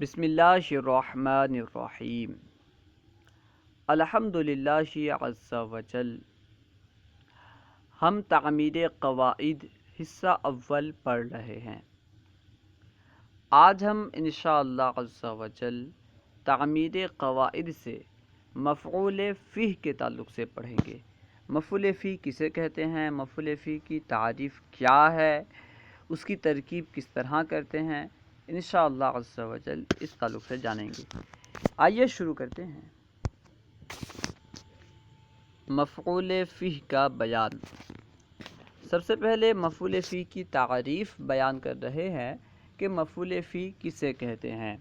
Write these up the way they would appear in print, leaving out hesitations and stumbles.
بسم اللہ الرحمن الرحیم الحمد للہ عز وجل۔ ہم تعمیر قواعد حصہ اول پڑھ رہے ہیں۔ آج ہم انشاءاللہ عز وجل تعمیر قواعد سے مفعول فیہ کے تعلق سے پڑھیں گے۔ مفعول فیہ کسے کہتے ہیں، مفعول فیہ کی تعریف کیا ہے، اس کی ترکیب کس طرح کرتے ہیں، انشاءاللہ عز وجل اس تعلق سے جانیں گے۔ آئیے شروع کرتے ہیں۔ مفعول فیہ کا بیان۔ سب سے پہلے مفعول فیہ کی تعریف بیان کر رہے ہیں کہ مفعول فیہ کسے کہتے ہیں۔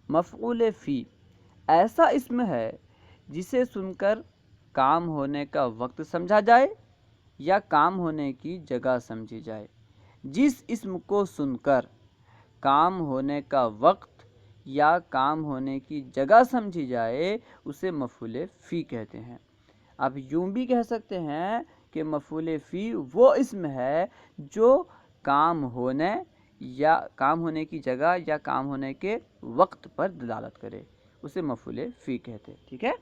مفعول فیہ ایسا اسم ہے جسے سن کر کام ہونے کا وقت سمجھا جائے یا کام ہونے کی جگہ سمجھی جائے۔ جس اسم کو سن کر کام ہونے کا وقت یا کام ہونے کی جگہ سمجھی جائے اسے مفعول فیہ کہتے ہیں۔ آپ یوں بھی کہہ سکتے ہیں کہ مفعول فیہ وہ اسم ہے جو کام ہونے کی جگہ یا کام ہونے کے وقت پر دلالت کرے، اسے مفعول فیہ کہتے ہیں۔ ٹھیک ہے،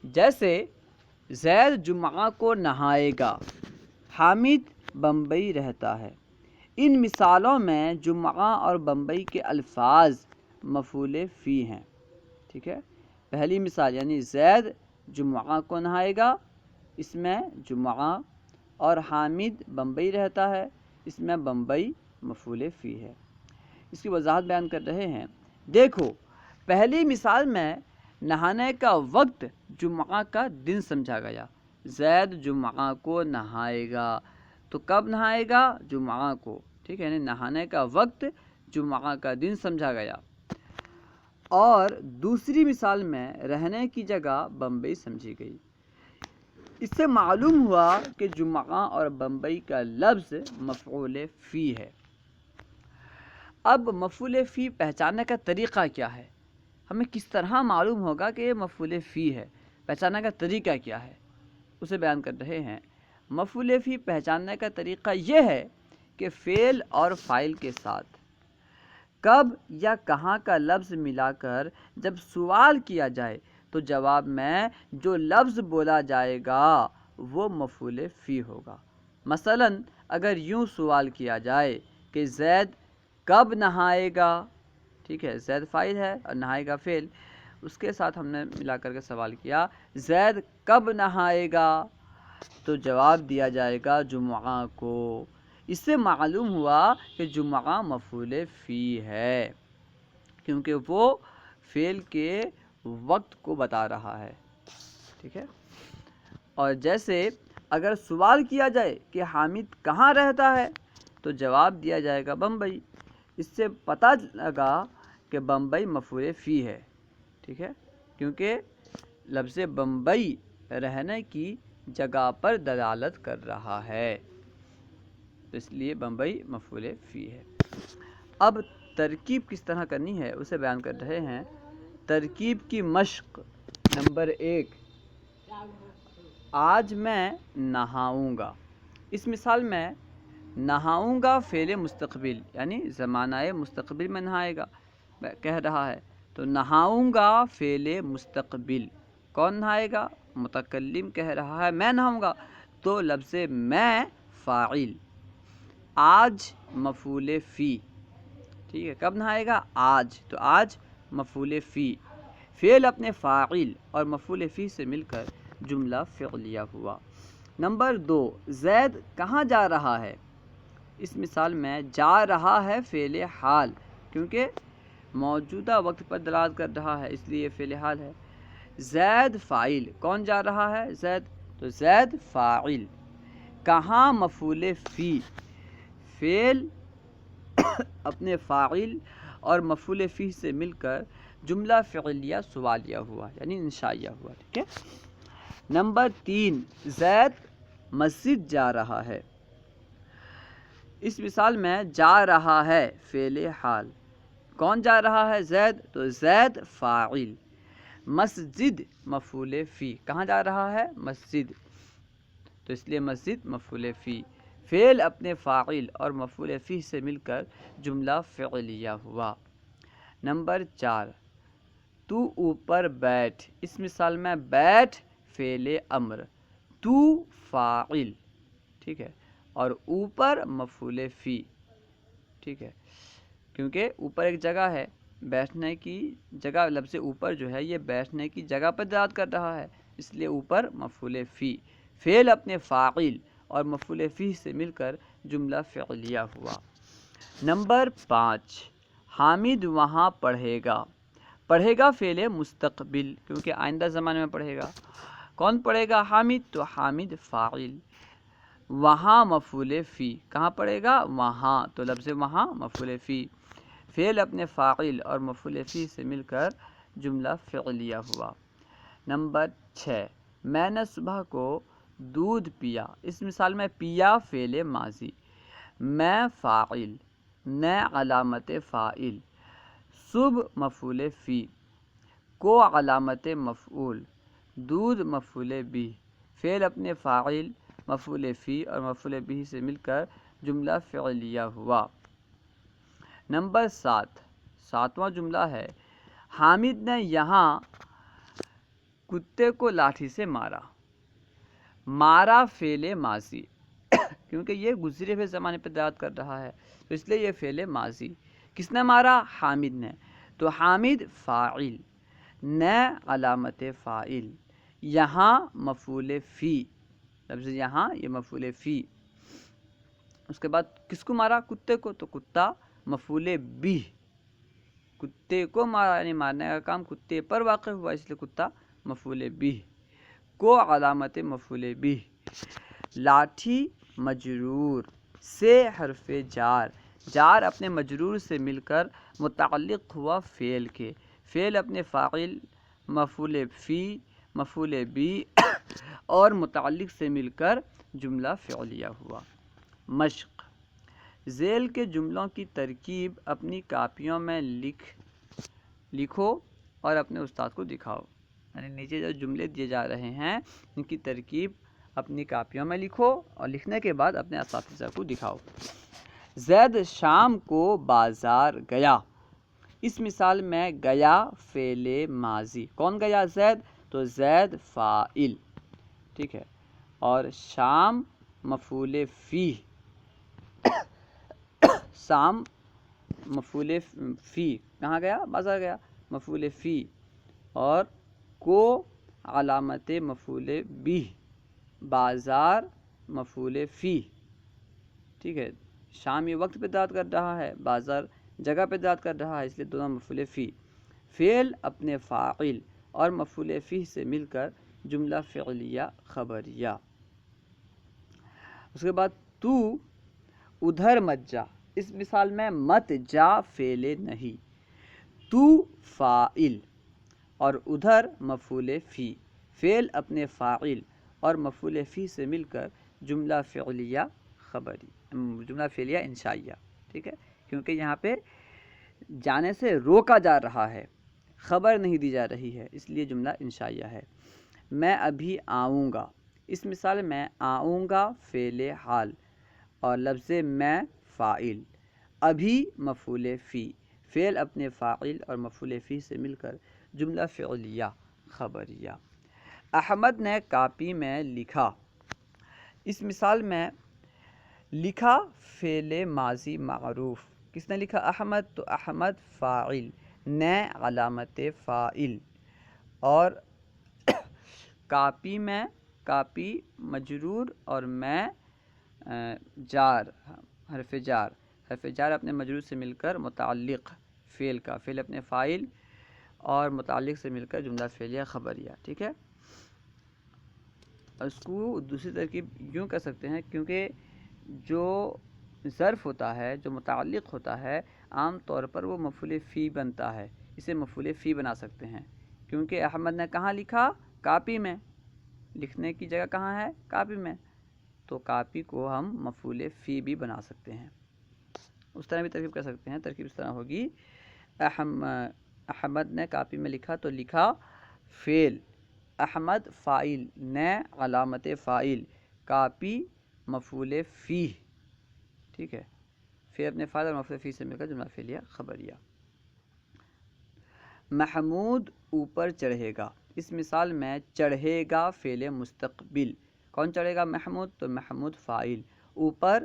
جیسے زید جمعہ کو نہائے گا، حامد بمبئی رہتا ہے۔ ان مثالوں میں جمعہ اور بمبئی کے الفاظ مفعول فیہ ہیں۔ ٹھیک ہے، پہلی مثال یعنی زید جمعہ کو نہائے گا، اس میں جمعہ، اور حامد بمبئی رہتا ہے، اس میں بمبئی مفعول فیہ ہے۔ اس کی وضاحت بیان کر رہے ہیں۔ دیکھو، پہلی مثال میں نہانے کا وقت جمعہ کا دن سمجھا گیا۔ زید جمعہ کو نہائے گا، تو کب نہائے گا؟ جمعہ کو۔ ٹھیک ہے، یعنی نہانے کا وقت جمعہ کا دن سمجھا گیا۔ اور دوسری مثال میں رہنے کی جگہ بمبئی سمجھی گئی۔ اس سے معلوم ہوا کہ جمعہ اور بمبئی کا لفظ مفعول فیہ ہے۔ اب مفعول فیہ پہچاننے کا طریقہ کیا ہے؟ ہمیں کس طرح معلوم ہوگا کہ یہ مفعول فیہ ہے؟ پہچاننے کا طریقہ کیا ہے، اسے بیان کر رہے ہیں۔ مفعول فیہ پہچاننے کا طریقہ یہ ہے کہ فعل اور فاعل کے ساتھ کب یا کہاں کا لفظ ملا کر جب سوال کیا جائے تو جواب میں جو لفظ بولا جائے گا وہ مفعول فیہ ہوگا۔ مثلا اگر یوں سوال کیا جائے کہ زید کب نہائے گا، ٹھیک ہے، زید فاعل ہے اور نہائے گا فعل، اس کے ساتھ ہم نے ملا کر کے سوال کیا زید کب نہائے گا، تو جواب دیا جائے گا جمعہ کو۔ اس سے معلوم ہوا کہ جمعہ مفعول فیہ ہے، کیونکہ وہ فعل کے وقت کو بتا رہا ہے۔ ٹھیک ہے، اور جیسے اگر سوال کیا جائے کہ حامد کہاں رہتا ہے تو جواب دیا جائے گا بمبئی۔ اس سے پتہ لگا کہ بمبئی مفعول فیہ ہے۔ ٹھیک ہے، کیونکہ لفظ بمبئی رہنے کی جگہ پر دلالت کر رہا ہے، تو اس لیے بمبئی مفعول فیہ ہے۔ اب ترکیب کس طرح کرنی ہے اسے بیان کر رہے ہیں۔ ترکیب کی مشق نمبر 1، آج میں نہاؤں گا۔ اس مثال میں نہاؤں گا فعل مستقبل یعنی زمانہ مستقبل میں نہائے گا کہہ رہا ہے، تو نہاؤں گا فعل مستقبل، کون نہائے گا؟ متکلم کہہ رہا ہے میں نہاؤں گا، تو لفظ میں فاعل، آج مفعول فیہ۔ ٹھیک ہے، کب نہائے گا؟ آج، تو آج مفعول فیہ، فعل اپنے فاعل اور مفعول فیہ سے مل کر جملہ فعلیہ ہوا۔ نمبر 2، زید کہاں جا رہا ہے؟ اس مثال میں جا رہا ہے فعل حال، کیونکہ موجودہ وقت پر دلالت کر رہا ہے، اس لیے یہ فعل حال ہے۔ زید فاعل، کون جا رہا ہے؟ زید، تو زید فاعل، کہاں مفعول فیہ، فعل اپنے فاعل اور مفعول فیہ سے مل کر جملہ فعلیہ سوالیہ ہوا یعنی انشائیہ ہوا۔ ٹھیک ہے، نمبر 3، زید مسجد جا رہا ہے۔ اس مثال میں جا رہا ہے فعل حال، کون جا رہا ہے؟ زید، تو زید فاعل، مسجد مفعول فیہ، کہاں جا رہا ہے؟ مسجد، تو اس لیے مسجد مفعول فیہ، فعل اپنے فاعل اور مفعول فیہ سے مل کر جملہ فعلیہ ہوا۔ نمبر 4 تو اوپر بیٹھ، اس مثال میں بیٹھ فعل امر، تو فاعل، ٹھیک ہے، اور اوپر مفعول فی، ٹھیک ہے، کیونکہ اوپر ایک جگہ ہے، بیٹھنے کی جگہ، لفظ اوپر جو ہے یہ بیٹھنے کی جگہ پر دلالت کر رہا ہے، اس لیے اوپر مفعول فی، فعل اپنے فاعل اور مفعول فی سے مل کر جملہ فعلیہ ہوا۔ نمبر 5 حامد وہاں پڑھے گا، پڑھے گا فعل مستقبل کیونکہ آئندہ زمانے میں پڑھے گا، کون پڑھے گا؟ حامد، تو حامد فاعل، وہاں مفعول فی، کہاں پڑھے گا؟ وہاں، تو لفظ وہاں مفعول فی، فعل اپنے فاعل اور مفعول فی سے مل کر جملہ فعلیہ ہوا۔ نمبر 6 میں نے صبح کو دودھ پیا، اس مثال میں پیا فعل ماضی، میں فاعل، نے علامت فاعل، صبح مفعول فی، کو علامت مفعول، دودھ مفعول بھی، فعل اپنے فاعل، مفعول فی اور مفعول بھی سے مل کر جملہ فعلیہ ہوا۔ نمبر 7 ساتواں جملہ ہے حامد نے یہاں کتے کو لاٹھی سے مارا، مارا فعل ماضی کیونکہ یہ گزرے ہوئے زمانے پہ دلالت کر رہا ہے تو اس لیے یہ فعل ماضی، کس نے مارا؟ حامد نے، تو حامد فاعل، نے علامت فاعل، یہاں مفعول فی، لفظ یہاں یہ مفعول فی، اس کے بعد کس کو مارا؟ کتے کو، تو کتا مفعول بھی، کتے کو مارا یعنی مارنے کا کام کتے پر واقع ہوا اس لیے کتا مفعول بھی، کو علامت مفعول بھی، لاٹھی مجرور، سے حرف جار، جار اپنے مجرور سے مل کر متعلق ہوا فعل کے، فعل اپنے فاعل، مفعول فی، مفعول بھی اور متعلق سے مل کر جملہ فعلیہ ہوا۔ مشق، ذیل کے جملوں کی ترکیب اپنی کاپیوں میں لکھو اور اپنے استاد کو دکھاؤ، یعنی نیچے جو جملے دیے جا رہے ہیں ان کی ترکیب اپنی کاپیوں میں لکھو اور لکھنے کے بعد اپنے اساتذہ کو دکھاؤ۔ زید شام کو بازار گیا، اس مثال میں گیا فعل ماضی، کون گیا؟ زید، تو زید فاعل، ٹھیک ہے، اور شام مفعول فی، شام مفعول فی، کہاں گیا؟ بازار گیا، مفعول فی، اور کو علامت مفعول بھی، بازار مفعول فی، ٹھیک ہے، شام یہ وقت پہ دلالت کر رہا ہے، بازار جگہ پہ دلالت کر رہا ہے، اس لیے دونوں مفعول فی، فعل اپنے فاعل اور مفعول فی سے مل کر جملہ فعلیہ خبریہ۔ اس کے بعد تو ادھر مت جا، اس مثال میں مت جا فعل نہیں، تو فاعل اور ادھر مفعول فی، فعل اپنے فاعل اور مفعول فی سے مل کر جملہ فعلیہ خبری، جملہ فعلیہ انشائیہ، ٹھیک ہے، کیونکہ یہاں پہ جانے سے روکا جا رہا ہے، خبر نہیں دی جا رہی ہے، اس لیے جملہ انشائیہ ہے۔ میں ابھی آؤں گا، اس مثال میں آؤں گا فعل حال اور لفظ میں فاعل، ابھی مفعول فی، فعل اپنے فاعل اور مفعول فی سے مل کر جملہ فعلیہ خبریہ۔ احمد نے کاپی میں لکھا، اس مثال میں لکھا فعل ماضی معروف، کس نے لکھا؟ احمد، تو احمد فاعل، نے علامت فاعل، اور کاپی میں، کاپی مجرور اور میں جار، حرف جار، حرف جار اپنے مجرور سے مل کر متعلق فعل کا، فعل اپنے فاعل اور متعلق سے مل کر جملہ فعلیہ خبریہ، ٹھیک ہے۔ اس کو دوسری ترکیب یوں کر سکتے ہیں، کیونکہ جو ظرف ہوتا ہے، جو متعلق ہوتا ہے، عام طور پر وہ مفعول فی بنتا ہے، اسے مفعول فی بنا سکتے ہیں، کیونکہ احمد نے کہاں لکھا؟ کاپی میں، لکھنے کی جگہ کہاں ہے؟ کاپی میں، تو کاپی کو ہم مفعول فی بھی بنا سکتے ہیں، اس طرح بھی ترکیب کر سکتے ہیں۔ ترکیب اس طرح ہوگی، احمد نے کاپی میں لکھا، تو لکھا فعل، احمد فاعل، نے علامت فاعل، کاپی مفعول فی، ٹھیک ہے، فعل اپنے فاعل اور مفعول فی سے مل کر جملہ فعلیہ خبریہ۔ محمود اوپر چڑھے گا، اس مثال میں چڑھے گا فعل مستقبل، کون چڑھے گا؟ محمود، تو محمود فاعل، اوپر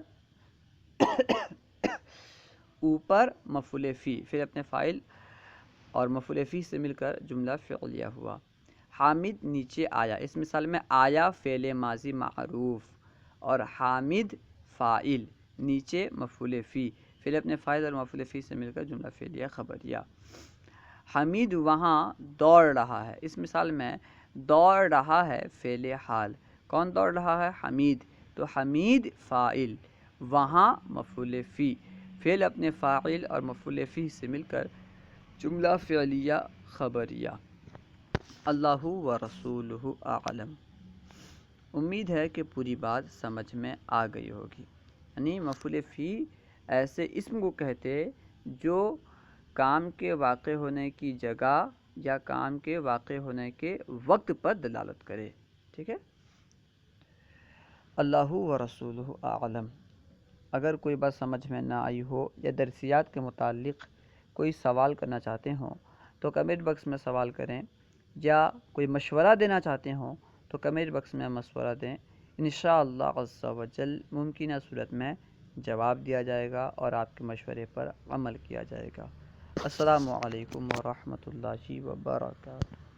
اوپر مفعول فی، پھر اپنے فاعل اور مفعول فی سے مل کر جملہ فعلیہ ہوا۔ حامد نیچے آیا، اس مثال میں آیا فعل ماضی معروف اور حامد فاعل، نیچے مفعول فی، پھر اپنے فاعل اور مفعول فی سے مل کر جملہ فعلیہ خبریہ۔ حمید وہاں دوڑ رہا ہے، اس مثال میں دوڑ رہا ہے فعل حال، کون دوڑ رہا ہے؟ حمید، تو حمید فاعل، وہاں مفعول فی، فعل اپنے فاعل اور مفعول فی سے مل کر جملہ فعلیہ خبریہ۔ اللہ و رسولہ اعلم۔ امید ہے کہ پوری بات سمجھ میں آ گئی ہوگی۔ یعنی مفعول فی ایسے اسم کو کہتے جو کام کے واقع ہونے کی جگہ یا کام کے واقع ہونے کے وقت پر دلالت کرے، ٹھیک ہے۔ اللہ و رسولہ اعلم۔ اگر کوئی بات سمجھ میں نہ آئی ہو یا درسیات کے متعلق کوئی سوال کرنا چاہتے ہوں تو کمنٹ باکس میں سوال کریں، یا کوئی مشورہ دینا چاہتے ہوں تو کمنٹ باکس میں مشورہ دیں، انشاءاللہ عز و جل ممکنہ صورت میں جواب دیا جائے گا اور آپ کے مشورے پر عمل کیا جائے گا۔ السلام علیکم ورحمۃ اللہ وبرکاتہ۔